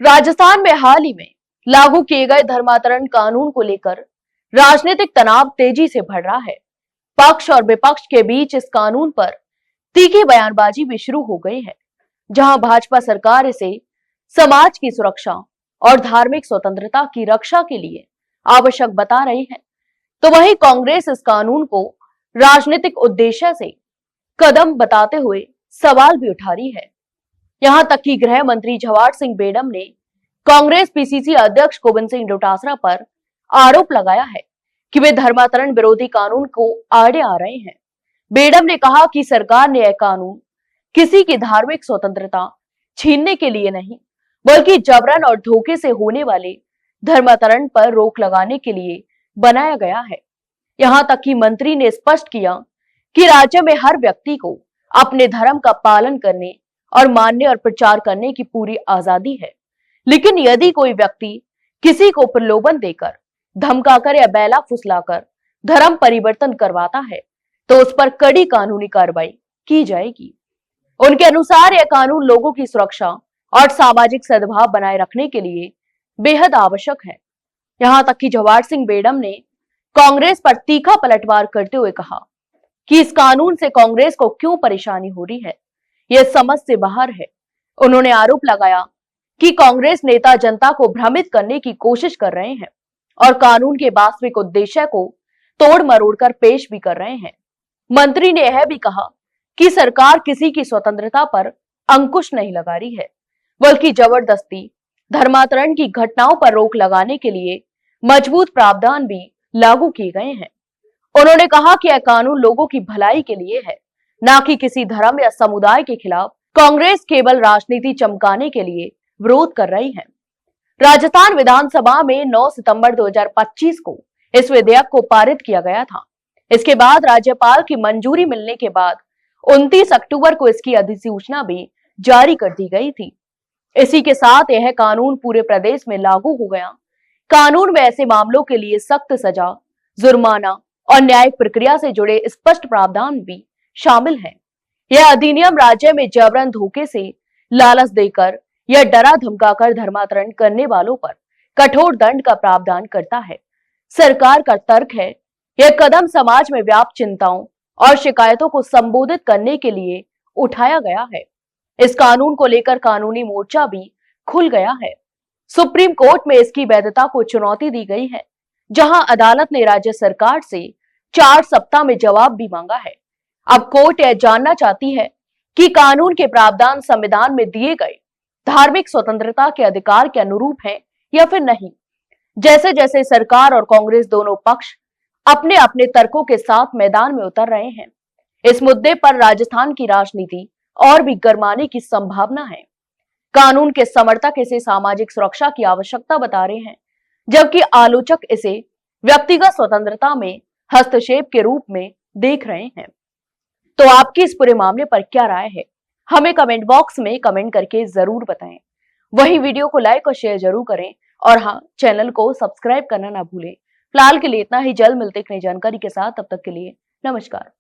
राजस्थान में हाल ही में लागू किए गए धर्मांतरण कानून को लेकर राजनीतिक तनाव तेजी से बढ़ रहा है। पक्ष और विपक्ष के बीच इस कानून पर तीखी बयानबाजी भी शुरू हो गई है। जहां भाजपा सरकार इसे समाज की सुरक्षा और धार्मिक स्वतंत्रता की रक्षा के लिए आवश्यक बता रही है, तो वहीं कांग्रेस इस कानून को राजनीतिक उद्देश्य से कदम बताते हुए सवाल भी उठा रही है। यहां तक कि गृह मंत्री झवाड़ सिंह बेडम ने कांग्रेस पीसीसी अध्यक्ष गोविंद सिंह डोटासरा पर आरोप लगाया है कि वे धर्मांतरण विरोधी कानून को आड़े आ रहे हैं। बेडम ने कहा कि सरकार ने यह कानून किसी की धार्मिक स्वतंत्रता छीनने के लिए नहीं, बल्कि जबरन और धोखे से होने वाले धर्मांतरण पर रोक लगाने के लिए बनाया गया है। यहां तक कि मंत्री ने स्पष्ट किया कि राज्य में हर व्यक्ति को अपने धर्म का पालन करने और मानने और प्रचार करने की पूरी आजादी है, लेकिन यदि कोई व्यक्ति किसी को प्रलोभन देकर, धमकाकर या बैला फुसलाकर धर्म परिवर्तन करवाता है तो उस पर कड़ी कानूनी कार्रवाई की जाएगी। उनके अनुसार यह कानून लोगों की सुरक्षा और सामाजिक सद्भाव बनाए रखने के लिए बेहद आवश्यक है। यहां तक कि झवाड़ सिंह बेडम ने कांग्रेस पर तीखा पलटवार करते हुए कहा कि इस कानून से कांग्रेस को क्यों परेशानी हो रही है, यह समझ से बाहर है। उन्होंने आरोप लगाया कि कांग्रेस नेता जनता को भ्रमित करने की कोशिश कर रहे हैं और कानून के वास्तविक उद्देश्य को तोड़ मरोड़ कर पेश भी कर रहे हैं। मंत्री ने यह भी कहा कि सरकार किसी की स्वतंत्रता पर अंकुश नहीं लगा रही है, बल्कि जबरदस्ती धर्मांतरण की घटनाओं पर रोक लगाने के लिए मजबूत प्रावधान भी लागू किए गए हैं। उन्होंने कहा कि यह कानून लोगों की भलाई के लिए है, न कि किसी धर्म या समुदाय के खिलाफ। कांग्रेस केवल राजनीति चमकाने के लिए विरोध कर रही है। राजस्थान विधानसभा में 9 सितंबर 2025 को इस विधेयक को पारित किया गया था। इसके बाद राज्यपाल की मंजूरी मिलने के बाद 29 अक्टूबर को इसकी अधिसूचना भी जारी कर दी गई थी। इसी के साथ यह कानून पूरे प्रदेश में लागू हो गया। कानून में ऐसे मामलों के लिए सख्त सजा, जुर्माना और न्यायिक प्रक्रिया से जुड़े स्पष्ट प्रावधान भी शामिल हैं। यह अधिनियम राज्य में जबरन, धोखे से, लालच देकर या डरा धमकाकर धर्मांतरण करने वालों पर कठोर दंड का प्रावधान करता है। सरकार का तर्क है यह कदम समाज में व्याप्त चिंताओं और शिकायतों को संबोधित करने के लिए उठाया गया है। इस कानून को लेकर कानूनी मोर्चा भी खुल गया है। सुप्रीम कोर्ट में इसकी वैधता को चुनौती दी गई है, जहां अदालत ने राज्य सरकार से 4 सप्ताह में जवाब भी मांगा है। अब कोर्ट यह जानना चाहती है कि कानून के प्रावधान संविधान में दिए गए धार्मिक स्वतंत्रता के अधिकार के अनुरूप है या फिर नहीं। जैसे जैसे सरकार और कांग्रेस दोनों पक्ष अपने अपने तर्कों के साथ मैदान में उतर रहे हैं, इस मुद्दे पर राजस्थान की राजनीति और भी गरमाने की संभावना है। कानून के समर्थक इसे सामाजिक सुरक्षा की आवश्यकता बता रहे हैं, जबकि आलोचक इसे व्यक्तिगत स्वतंत्रता में हस्तक्षेप के रूप में देख रहे हैं। तो आपकी इस पूरे मामले पर क्या राय है, हमें कमेंट बॉक्स में कमेंट करके जरूर बताएं। वहीं वीडियो को लाइक और शेयर जरूर करें और हाँ, चैनल को सब्सक्राइब करना ना भूलें। फिलहाल के लिए इतना ही, जल्द मिलते एक नई जानकारी के साथ। तब तक के लिए नमस्कार।